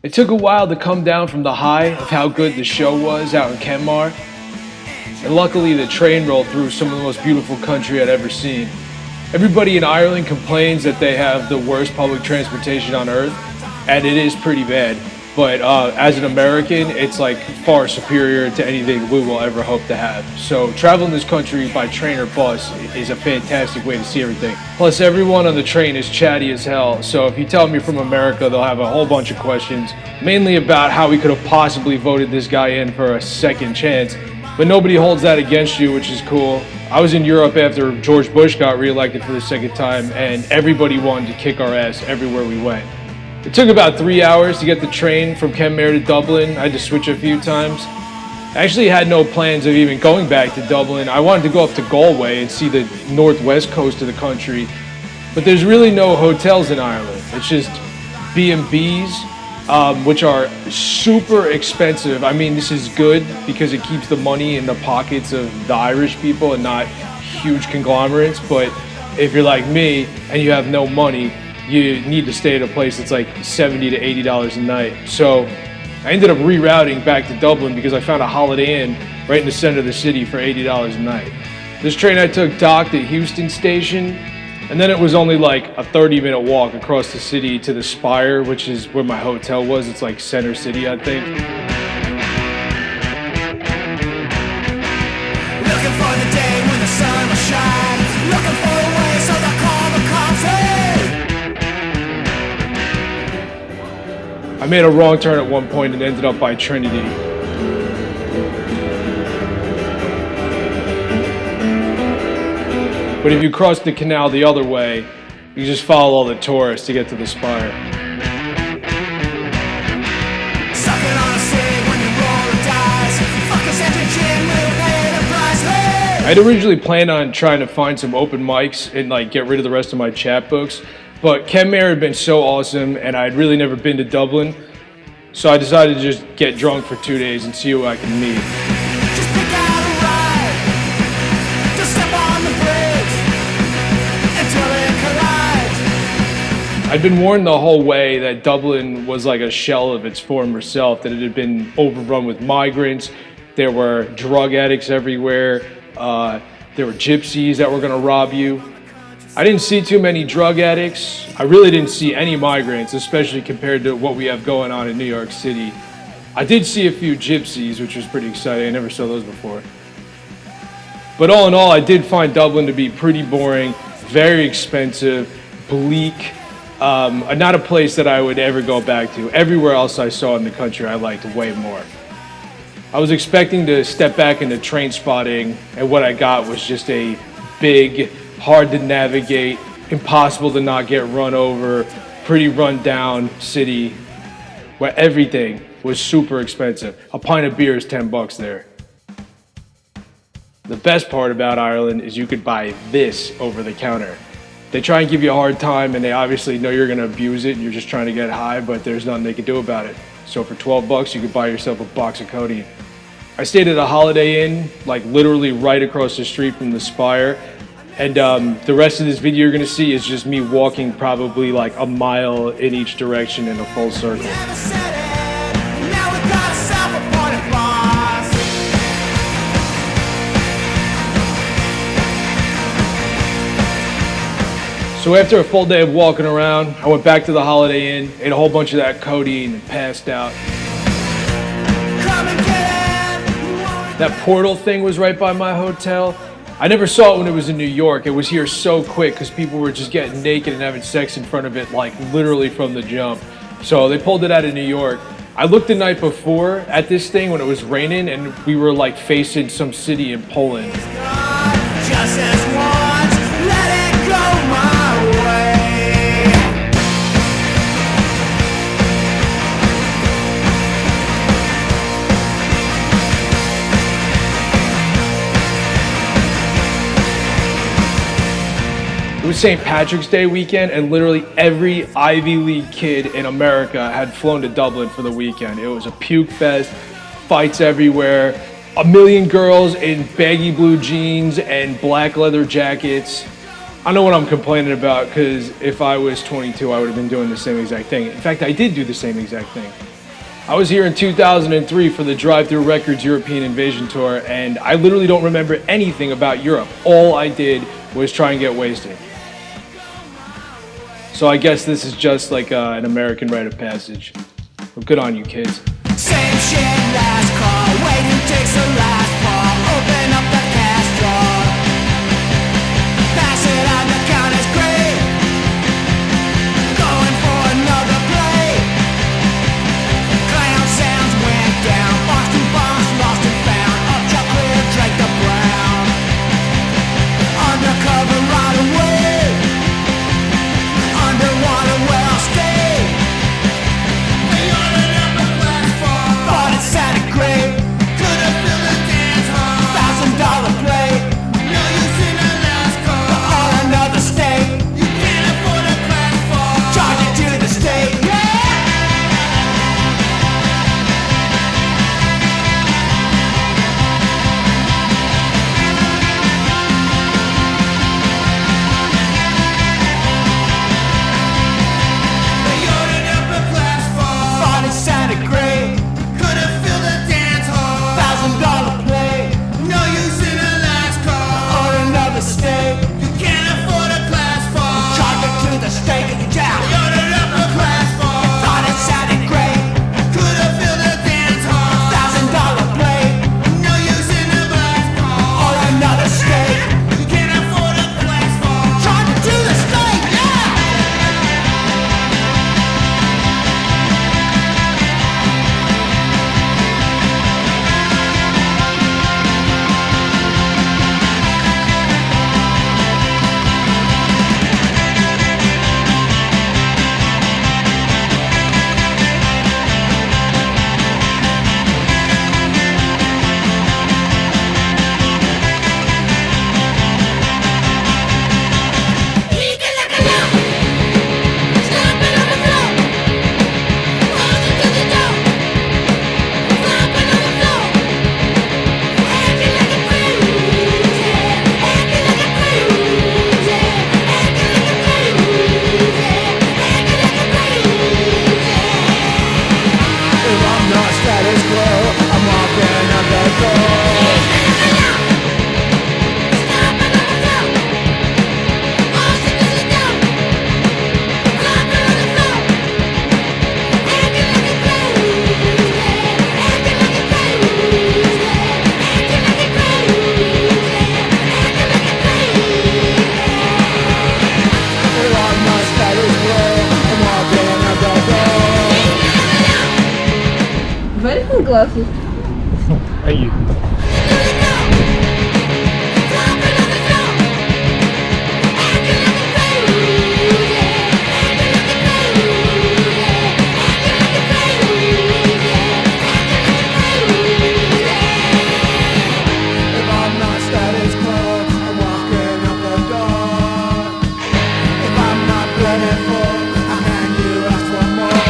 It took a while to come down from the high of how good the show was out in Kenmare, and luckily the train rolled through some of the most beautiful country I'd ever seen. Everybody in Ireland complains that they have the worst public transportation on earth, and it is pretty bad. But as an American, it's like far superior to anything we will ever hope to have. So traveling this country by train or bus is a fantastic way to see everything. Plus everyone on the train is chatty as hell. So if you tell them you're from America, they'll have a whole bunch of questions, mainly about how we could have possibly voted this guy in for a second chance. But nobody holds that against you, which is cool. I was in Europe after George Bush got reelected for the second time, and everybody wanted to kick our ass everywhere we went. It took about 3 hours to get the train from Kenmare to Dublin. I had to switch a few times. I actually had no plans of even going back to Dublin. I wanted to go up to Galway and see the northwest coast of the country. But there's really no hotels in Ireland. It's just B&Bs, which are super expensive. I mean, this is good because it keeps the money in the pockets of the Irish people and not huge conglomerates. But if you're like me and you have no money, you need to stay at a place that's like $70 to $80 a night. So I ended up rerouting back to Dublin because I found a Holiday Inn right in the center of the city for $80 a night. This train I took docked at Heuston Station, and then it was only like a 30-minute walk across the city to the Spire, which is where my hotel was. It's like center city, I think. Looking for the day when the sun will shine. Looking for a way so they'll call the cops. I made a wrong turn at one point and ended up by Trinity. But if you cross the canal the other way, you just follow all the tourists to get to the Spire. Sucking on a cig when you roll the dice. Fuck us at the gym, we'll pay the price. Hey! I'd originally planned on trying to find some open mics and like get rid of the rest of my chat books. But Kenmare had been so awesome, and I'd really never been to Dublin, so I decided to just get drunk for 2 days and see who I can meet. Just pick out a ride. Just step on the bridge until it collides. I'd been warned the whole way that Dublin was like a shell of its former self, that it had been overrun with migrants, there were drug addicts everywhere, there were gypsies that were gonna rob you. I didn't see too many drug addicts. I really didn't see any migrants, especially compared to what we have going on in New York City. I did see a few gypsies, which was pretty exciting. I never saw those before. But all in all, I did find Dublin to be pretty boring, very expensive, bleak, not a place that I would ever go back to. Everywhere else I saw in the country, I liked way more. I was expecting to step back into train spotting, and what I got was just a big, hard to navigate, impossible to not get run over, pretty run down city where everything was super expensive. A pint of beer is $10 there. The best part about Ireland is you could buy this over the counter. They try and give you a hard time, and they obviously know you're gonna abuse it and you're just trying to get high, but there's nothing they can do about it. So for $12 you could buy yourself a box of Codeine. I stayed at a Holiday Inn, like literally right across the street from the Spire. And the rest of this video you're gonna see is just me walking probably like a mile in each direction in a full circle. Never said it. Now we got a self-appointed boss. So after a full day of walking around, I went back to the Holiday Inn, ate a whole bunch of that codeine and passed out. Come and get it. That portal thing was right by my hotel. I never saw it when it was in New York. It was here so quick because people were just getting naked and having sex in front of it, like literally from the jump. So they pulled it out of New York. I looked the night before at this thing when it was raining, and we were like facing some city in Poland. Just as once, let it go my way. It was St. Patrick's Day weekend, and literally every Ivy League kid in America had flown to Dublin for the weekend. It was a puke fest, fights everywhere, a million girls in baggy blue jeans and black leather jackets. I know what I'm complaining about, because if I was 22, I would have been doing the same exact thing. In fact, I did do the same exact thing. I was here in 2003 for the Drive-Thru Records European Invasion Tour, and I literally don't remember anything about Europe. All I did was try and get wasted. So I guess this is just like an American rite of passage. Well, good on you, kids. Same shit, last call. Waiting takes the last fall. Open up the cash drawer. Pass it on the counter's great. Going for another play. Clown sounds went down. Boston bombs lost and found. Up chocolate, Drake the Brown. Undercover right away. Underwater where I'll stay. Thought it sounded great. Could have filled a dance hall. $1,000 play. No use in Alaska or another state. You can't afford a class fall. Charge it to the state. They ordered up a class fall. Thought it sounded great. Could have filled a dance hall. $1,000 play. No use in Alaska or another state. You can't afford a class fall. Charge it to the state. Yeah. They ordered up a class fall. Thought it sounded great. Could have filled a dance hall. $1,000 play. No use in Alaska or another state. You can't afford a class fall. Charge it to the state. Yeah. If I'm not status quo, I'm walking out the door. If I'm not status quo, I'm walking out the door. Very cool glasses. Thank you. If I'm not status quo, I'm walking out the door. If I'm not plentiful, I hand you ask for more.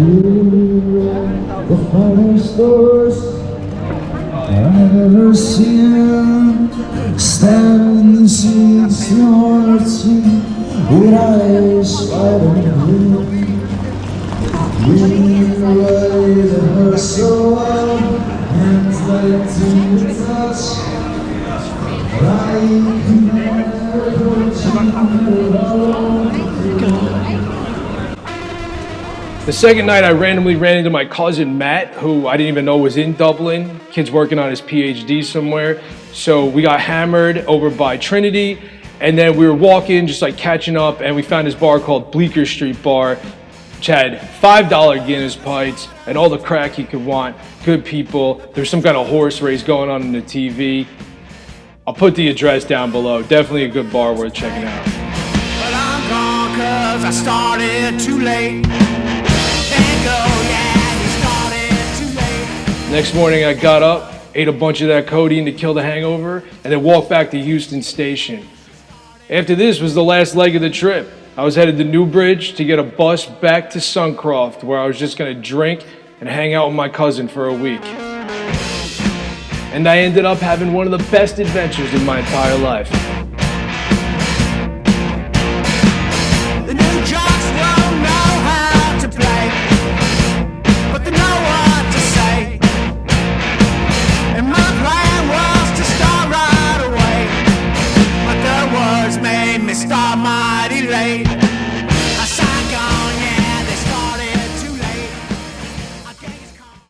The finest stores I've ever seen, standing since your team, with eyes wide open. We ride her so well, hands like to touch. I can never The second night, I randomly ran into my cousin Matt, who I didn't even know was in Dublin. Kid's working on his PhD somewhere. So we got hammered over by Trinity, and then we were walking, just like catching up, and we found this bar called Bleecker Street Bar, which had $5 Guinness pints and all the crack you could want. Good people. There's some kind of horse race going on the TV. I'll put the address down below. Definitely a good bar worth checking out. But I'm gone 'cause I started too late. Next morning I got up, ate a bunch of that codeine to kill the hangover, and then walked back to Heuston Station. After this was the last leg of the trip. I was headed to Newbridge to get a bus back to Suncroft, where I was just gonna drink and hang out with my cousin for a week. And I ended up having one of the best adventures in my entire life. The new jocks don't know how to play, but they know what to say. And my plan was to start right away, but the words made me start mighty late.